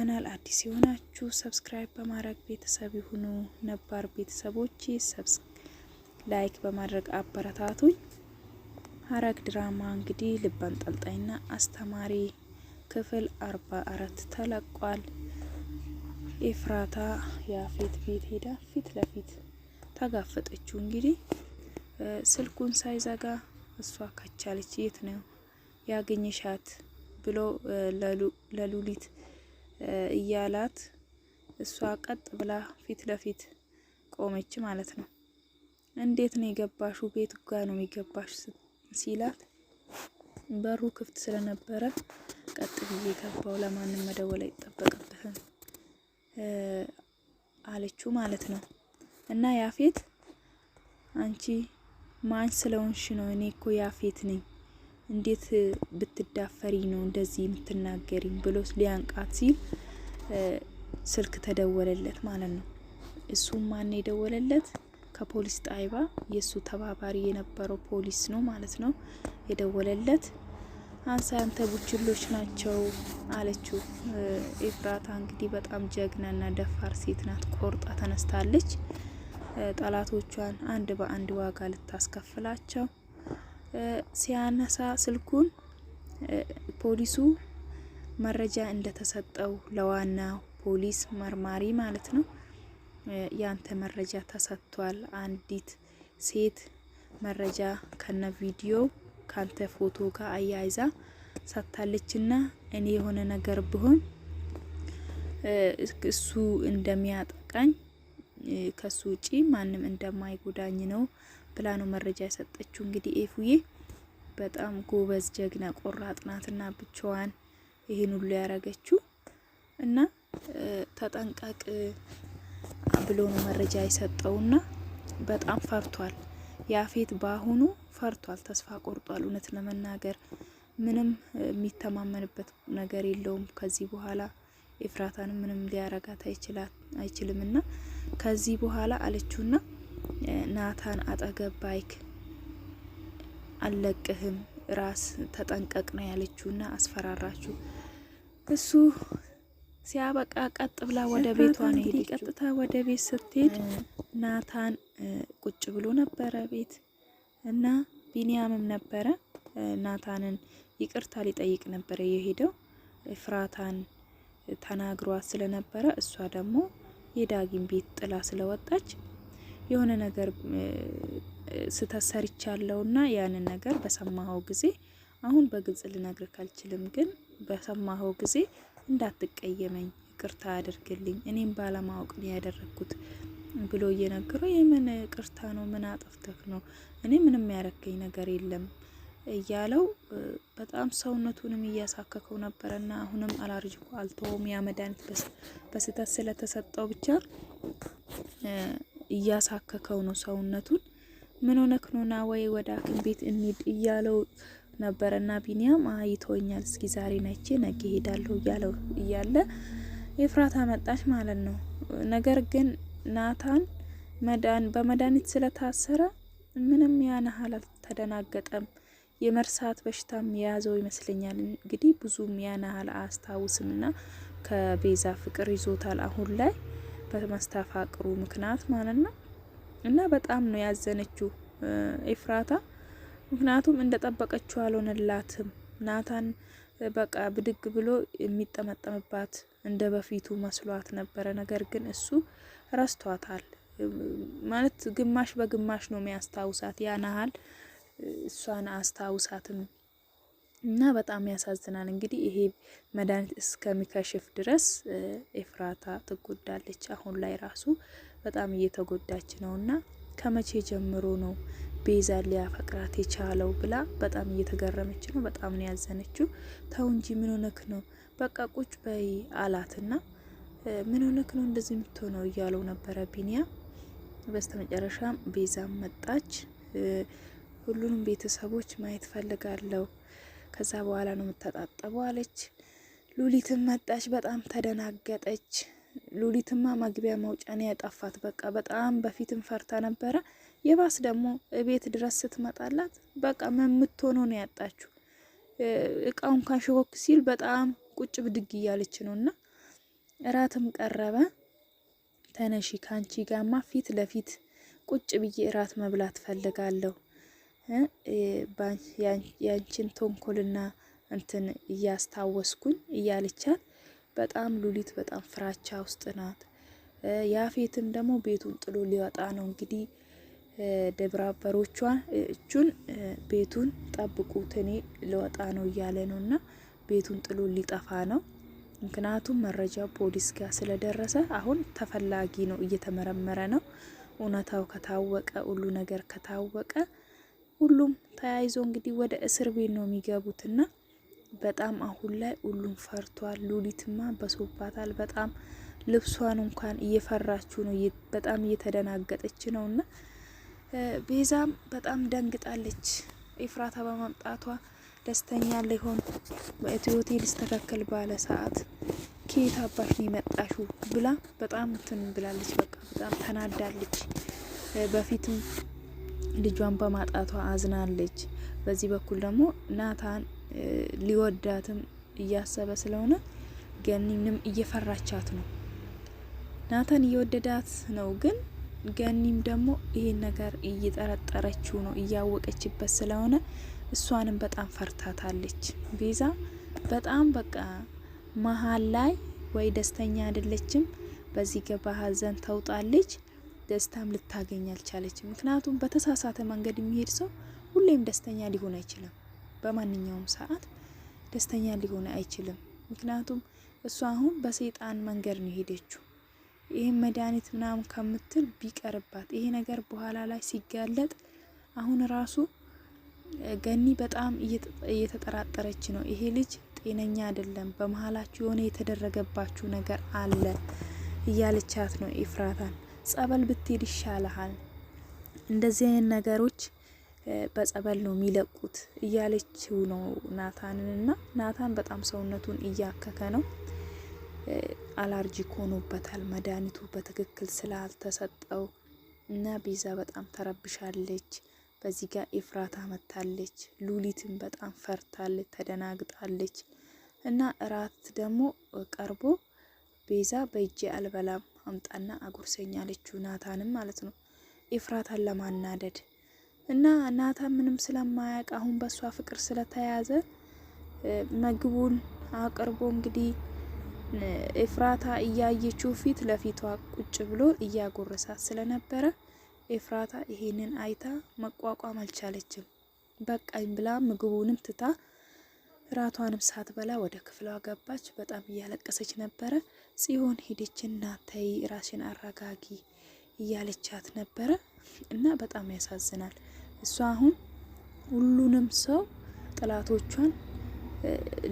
ቻናል አዲስ የሆናችሁ ሰብስክራይብ በማድረግ ቤተሰብ ይሁኑ። ነባር ቤተሰቦች ላይክ በማድረግ አበረታቱኝ። ሐረግ ድራማ እንግዲህ ልብ አንጠልጣይና አስተማሪ ክፍል 44 ተለቋል። ኤፍራታ ያፌት ቤት ሄዳ ፊት ለፊት ተጋፈጠችው። እንግዲህ ስልኩን ሳይዘጋ እሷ ካቻለች የት ነው ያገኘሻት ብሎ ለሉሊት እያላት እሷ ቀጥ ብላ ፊት ለፊት ቆመች ማለት ነው። እንዴት ነው የገባሹ? ቤት ጋር ነው የሚገባሽ ሲላት በሩ ክፍት ስለነበረ ቀጥ ብዬ ገባው፣ ለማንም መደወል አይጠበቅብህም አለችው ማለት ነው። እና ያፌት አንቺ ማን ስለሆንሽ ነው? እኔ እኮ ያፌት ነኝ፣ እንዴት ብትዳፈሪ ነው እንደዚህ የምትናገሪኝ ብሎ ሊያንቃት ሲል ስልክ ተደወለለት ማለት ነው። እሱም ማን የደወለለት? ከፖሊስ ጣይባ የሱ ተባባሪ የነበረው ፖሊስ ነው ማለት ነው የደወለለት። አንሳ አንተ ቡችሎች ናቸው አለችው። ኤፍራታ እንግዲህ በጣም ጀግናና ደፋር ሴት ናት። ቆርጣ ተነስታለች። ጠላቶቿን አንድ በአንድ ዋጋ ልታስከፍላቸው ሲያነሳ ስልኩን ፖሊሱ መረጃ እንደተሰጠው ለዋናው ፖሊስ መርማሪ ማለት ነው ያንተ መረጃ ተሰጥቷል፣ አንዲት ሴት መረጃ ከነ ቪዲዮ ካንተ ፎቶ ጋር አያይዛ ሰጥታለችና እኔ የሆነ ነገር ብሆን እሱ እንደሚያጠቃኝ ከሱ ውጪ ማንም እንደማይጎዳኝ ነው ብላ ነው መረጃ የሰጠችው። እንግዲህ ኤፉዬ በጣም ጎበዝ ጀግና ቆራጥ ናትና ብቻዋን ይሄን ሁሉ ያረገችው እና ተጠንቀቅ ብሎ ነው መረጃ የሰጠውና በጣም ፈርቷል። ያፌት ባሁኑ ፈርቷል፣ ተስፋ ቆርጧል። እውነት ለመናገር ምንም የሚተማመንበት ነገር የለውም። ከዚህ በኋላ ኤፍራታን ምንም ሊያረጋት አይችልምና ከዚህ በኋላ አለችውና ናታን አጠገብ ባይክ አለቅህም፣ ራስ ተጠንቀቅ ነው ያለችውና አስፈራራችሁ። እሱ ሲያበቃ ቀጥ ብላ ወደ ቤቷ ነው ሄደች። ቀጥታ ወደ ቤት ስትሄድ ናታን ቁጭ ብሎ ነበረ ቤት እና ቢኒያምም ነበረ። ናታንን ይቅርታ ሊጠይቅ ነበረ የሄደው ኤፍራታን ተናግሯት ስለነበረ እሷ ደግሞ የዳጊም ቤት ጥላ ስለወጣች የሆነ ነገር ስተሰርቻለውና ያንን ነገር በሰማኸው ጊዜ አሁን በግልጽ ልነግርህ አልችልም፣ ግን በሰማኸው ጊዜ እንዳትቀየመኝ ይቅርታ አድርግልኝ፣ እኔም ባለማወቅ ነው ያደረኩት ብሎ እየነገረው የምን ቅርታ ነው? ምን አጥፍተህ ነው? እኔ ምንም ያረከኝ ነገር የለም እያለው በጣም ሰውነቱንም እያሳከከው ነበርና አሁንም አላርጅኮ አልተውም። ያ መድኃኒት በስህተት ስለተሰጠው ብቻ እያሳከከው ነው ሰውነቱን። ምን ሆነክ ነው? ና ወይ ወደ ሐኪም ቤት እንሂድ እያለው ነበርና ቢኒያም ይተወኛል፣ እስኪ ዛሬ ነቼ ነገ ሄዳለሁ እያለው እያለ ኤፍራታ መጣች ማለት ነው። ነገር ግን ናታን በመድኃኒት ስለታሰረ ምንም ያናህል አልተደናገጠም። የመርሳት በሽታም የያዘው ይመስለኛል። እንግዲህ ብዙም ያናህል አያስታውስምና ከቤዛ ፍቅር ይዞታል አሁን ላይ በመስተፋቅሩ ምክንያት ማለት ነው። እና በጣም ነው ያዘነችው ኤፍራታ፣ ምክንያቱም እንደጠበቀችው አልሆነላትም። ናታን በቃ ብድግ ብሎ የሚጠመጠምባት እንደ በፊቱ መስሏት ነበረ። ነገር ግን እሱ ረስቷታል ማለት ግማሽ በግማሽ ነው የሚያስታውሳት፣ ያናህል እሷን አስታውሳትም እና በጣም ያሳዝናል። እንግዲህ ይሄ መድኃኒት እስከሚከሽፍ ድረስ ኤፍራታ ትጎዳለች። አሁን ላይ ራሱ በጣም እየተጎዳች ነውና ከመቼ ጀምሮ ነው ቤዛ ሊያፈቅራት የቻለው ብላ በጣም እየተገረመች ነው። በጣም ነው ያዘነችው። ተው እንጂ ምን ሆነክ ነው? በቃ ቁጭ በይ አላትና ምን ሆነክ ነው እንደዚህ የምትሆነው እያለው ነበረ ቢኒያም። በስተመጨረሻም ቤዛም መጣች። ሁሉንም ቤተሰቦች ማየት ፈልጋለሁ፣ ከዛ በኋላ ነው የምታጣጠበው አለች። ሉሊትም መጣች። በጣም ተደናገጠች። ሉሊትማ መግቢያ መውጫን ያጠፋት። በቃ በጣም በፊትም ፈርታ ነበረ። የባስ ደግሞ ቤት ድረስ ስትመጣላት በቃ ምምትሆኖ ነው ያጣችው። እቃውን ካሽወክ ሲል በጣም ቁጭ ብድግ እያለች ነውና እራትም ቀረበ። ተነሺ ካንቺ ጋማ ፊት ለፊት ቁጭ ብዬ እራት መብላት ፈልጋለሁ ያንቺን ተንኮልና እንትን እያስታወስኩኝ እያለቻት በጣም ሉሊት በጣም ፍራቻ ውስጥ ናት። ያፌትም ደግሞ ቤቱን ጥሎ ሊወጣ ነው እንግዲህ ደብራበሮቿን ቤቱን ጠብቁት እኔ ልወጣ ነው እያለ ነው እና ቤቱን ጥሎ ሊጠፋ ነው። ምክንያቱም መረጃው ፖሊስ ጋር ስለደረሰ አሁን ተፈላጊ ነው፣ እየተመረመረ ነው። እውነታው ከታወቀ ሁሉ ነገር ከታወቀ ሁሉም ተያይዞ እንግዲህ ወደ እስር ቤት ነው የሚገቡትና በጣም አሁን ላይ ሁሉም ፈርቷል። ሉሊትማ በሶባታል በጣም ልብሷን እንኳን እየፈራችው ነው፣ በጣም እየተደናገጠች ነውና ቤዛም በጣም ደንግጣለች። ኤፍራታ በመምጣቷ ደስተኛ ሊሆን በኢትዮቴ ሊስተካከል ባለ ሰዓት ከየት አባሽ ነው የመጣሹ ብላ በጣም እንትን ብላለች። በቃ በጣም ተናዳለች። በፊትም ልጇን በማጣቷ አዝናለች። በዚህ በኩል ደግሞ ናታን ሊወዳትም እያሰበ ስለሆነ ገኒንም እየፈራቻት ነው። ናታን እየወደዳት ነው፣ ግን ገኒም ደግሞ ይሄን ነገር እየጠረጠረችው ነው፣ እያወቀችበት ስለሆነ እሷንም በጣም ፈርታታለች። ቤዛ በጣም በቃ መሀል ላይ ወይ ደስተኛ አይደለችም፣ በዚህ ገባ ሀዘን ተውጣለች። ደስታም ልታገኝ አልቻለችም። ምክንያቱም በተሳሳተ መንገድ የሚሄድ ሰው ሁሌም ደስተኛ ሊሆን አይችልም። በማንኛውም ሰዓት ደስተኛ ሊሆን አይችልም። ምክንያቱም እሷ አሁን በሰይጣን መንገድ ነው ሄደችው። ይሄን መድኃኒት ምናምን ከምትል ቢቀርባት ይሄ ነገር በኋላ ላይ ሲጋለጥ አሁን ራሱ ገኒ በጣም እየተጠራጠረች ነው። ይሄ ልጅ ጤነኛ አይደለም፣ በመሀላችሁ የሆነ የተደረገባችሁ ነገር አለ እያለቻት ነው ኤፍራታን። ጸበል ብትሄድ ይሻልሃል፣ እንደዚህ አይነት ነገሮች በጸበል ነው የሚለቁት እያለችው ነው ናታንንና ናታን በጣም ሰውነቱን እያከከ ነው። አላርጂክ ሆኖበታል መድኃኒቱ በትክክል ስላልተሰጠው እና ቤዛ በጣም ተረብሻለች። በዚህ ጋር ኤፍራታ መታለች። ሉሊትን በጣም ፈርታለች፣ ተደናግጣለች። እና እራት ደግሞ ቀርቦ ቤዛ በእጄ አልበላም አምጣና አጉርሰኛ አለችው፣ ናታንም ማለት ነው ኤፍራታን ለማናደድ እና ናታን ምንም ስለማያውቅ አሁን በሷ ፍቅር ስለተያዘ ምግቡን አቅርቦ እንግዲህ ኤፍራታ እያየችው ፊት ለፊቷ ቁጭ ብሎ እያጎረሳት ስለነበረ ኤፍራታ ይሄንን አይታ መቋቋም አልቻለችም። በቃኝ ብላ ምግቡንም ትታ ራቷንም ሳትበላ ወደ ክፍሏ ገባች። በጣም እያለቀሰች ነበረ። ጽዮን ሄደችና ተይ ራስሽን አረጋጊ እያለቻት ነበረ እና በጣም ያሳዝናል። እሷ አሁን ሁሉንም ሰው ጥላቶቿን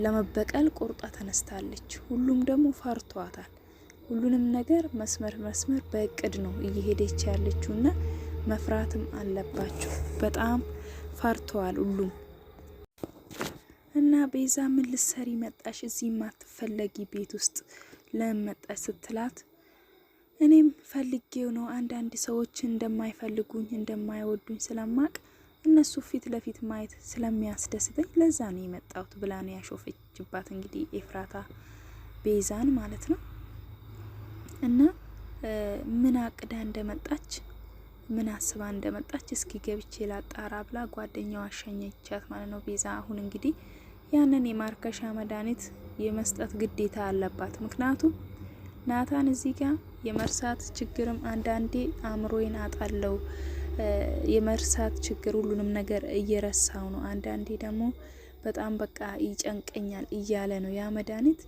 ለመበቀል ቆርጣ ተነስታለች። ሁሉም ደግሞ ፈርቷታል። ሁሉንም ነገር መስመር በእቅድ ነው እየሄደች ያለችውና መፍራትም አለባቸው። በጣም ፈርተዋል ሁሉም። እና ቤዛ ምን ልትሰሪ መጣሽ? እዚህ ማትፈለጊ ቤት ውስጥ ለምን መጣሽ ስትላት እኔም ፈልጌው ነው፣ አንዳንድ ሰዎች እንደማይፈልጉኝ እንደማይወዱኝ ስለማቅ እነሱ ፊት ለፊት ማየት ስለሚያስደስተኝ ለዛ ነው የመጣሁት ብላ ነው ያሾፈችባት። እንግዲህ ኤፍራታ ቤዛን ማለት ነው። እና ምን አቅዳ እንደመጣች ምን አስባ እንደመጣች እስኪ ገብቼ ላጣራ ብላ ጓደኛዋ አሸኘቻት ማለት ነው። ቤዛ አሁን እንግዲህ ያንን የማርከሻ መድኃኒት የመስጠት ግዴታ አለባት። ምክንያቱም ናታን እዚህ ጋር የመርሳት ችግርም አንዳንዴ አእምሮዬን አጣለው፣ የመርሳት ችግር ሁሉንም ነገር እየረሳው ነው፣ አንዳንዴ ደግሞ በጣም በቃ ይጨንቀኛል እያለ ነው። ያ መድኃኒት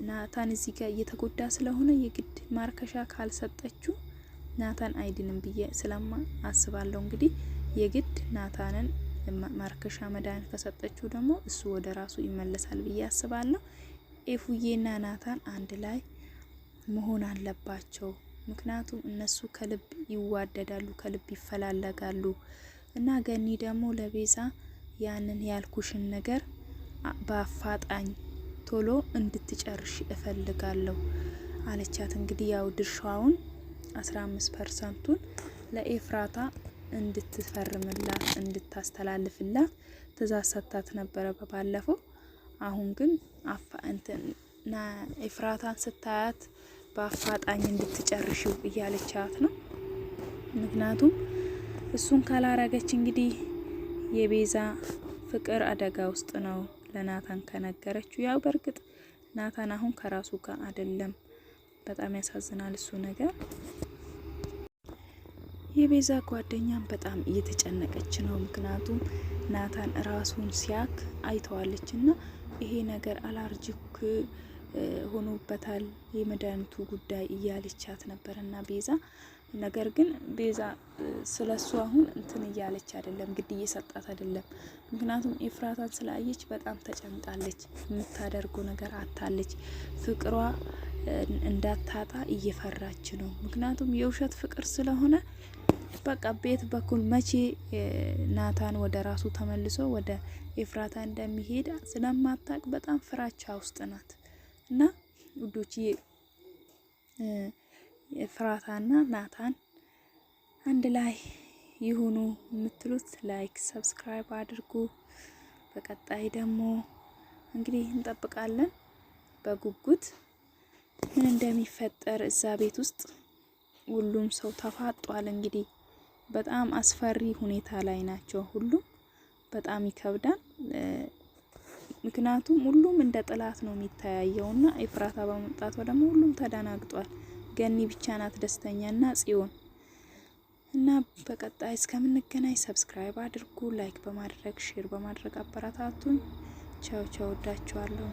ናታን እዚህ ጋር እየተጎዳ ስለሆነ የግድ ማርከሻ ካልሰጠችው ናታን አይድንም ብዬ ስለማ አስባለሁ። እንግዲህ የግድ ናታንን ማርከሻ መድኃኒት ከሰጠችው ደግሞ እሱ ወደ ራሱ ይመለሳል ብዬ አስባለሁ። ኤፉዬና ናታን አንድ ላይ መሆን አለባቸው። ምክንያቱም እነሱ ከልብ ይዋደዳሉ፣ ከልብ ይፈላለጋሉ። እና ገኒ ደግሞ ለቤዛ ያንን ያልኩሽን ነገር በአፋጣኝ ቶሎ እንድትጨርሽ እፈልጋለሁ አለቻት። እንግዲህ ያው ድርሻውን 15%ቱን ለኤፍራታ እንድትፈርምላት እንድታስተላልፍላት ትእዛዝ ሰጥታት ነበረ በባለፈው። አሁን ግን ኤፍራታን ስታያት በአፋጣኝ እንድትጨርሽው እያለቻት ነው። ምክንያቱም እሱን ካላረገች እንግዲህ የቤዛ ፍቅር አደጋ ውስጥ ነው ለናታን ከነገረችው። ያው በእርግጥ ናታን አሁን ከራሱ ጋር አይደለም። በጣም ያሳዝናል እሱ ነገር። የቤዛ ጓደኛም በጣም እየተጨነቀች ነው። ምክንያቱም ናታን ራሱን ሲያክ አይተዋለች እና ይሄ ነገር አላርጂክ ሆኖበታል የመድኃኒቱ ጉዳይ እያለቻት ነበር እና ቤዛ ነገር ግን ቤዛ ስለሱ አሁን እንትን እያለች አይደለም፣ ግድ እየሰጣት አይደለም። ምክንያቱም ኤፍራታን ስላየች በጣም ተጨንቃለች። የምታደርገው ነገር አታለች። ፍቅሯ እንዳታጣ እየፈራች ነው። ምክንያቱም የውሸት ፍቅር ስለሆነ በቃ ቤት በኩል መቼ ናታን ወደ ራሱ ተመልሶ ወደ ኤፍራታ እንደሚሄድ ስለማታቅ በጣም ፍራቻ ውስጥ ናት። እና ውዶችዬ ኤፍራታና ናታን አንድ ላይ ይሁኑ የምትሉት ላይክ ሰብስክራይብ አድርጉ። በቀጣይ ደግሞ እንግዲህ እንጠብቃለን በጉጉት ምን እንደሚፈጠር እዛ ቤት ውስጥ። ሁሉም ሰው ተፋጧል። እንግዲህ በጣም አስፈሪ ሁኔታ ላይ ናቸው። ሁሉም በጣም ይከብዳል። ምክንያቱም ሁሉም እንደ ጥላት ነው የሚተያየውና ኤፍራታ በመምጣቷ ደግሞ ሁሉም ተደናግጧል። ገኒ ብቻ ናት ደስተኛና ጽዮን እና በቀጣይ እስከምንገናኝ ሰብስክራይብ አድርጉ፣ ላይክ በማድረግ ሼር በማድረግ አበረታቱኝ። ቻው ቻው፣ ወዳችኋለሁ።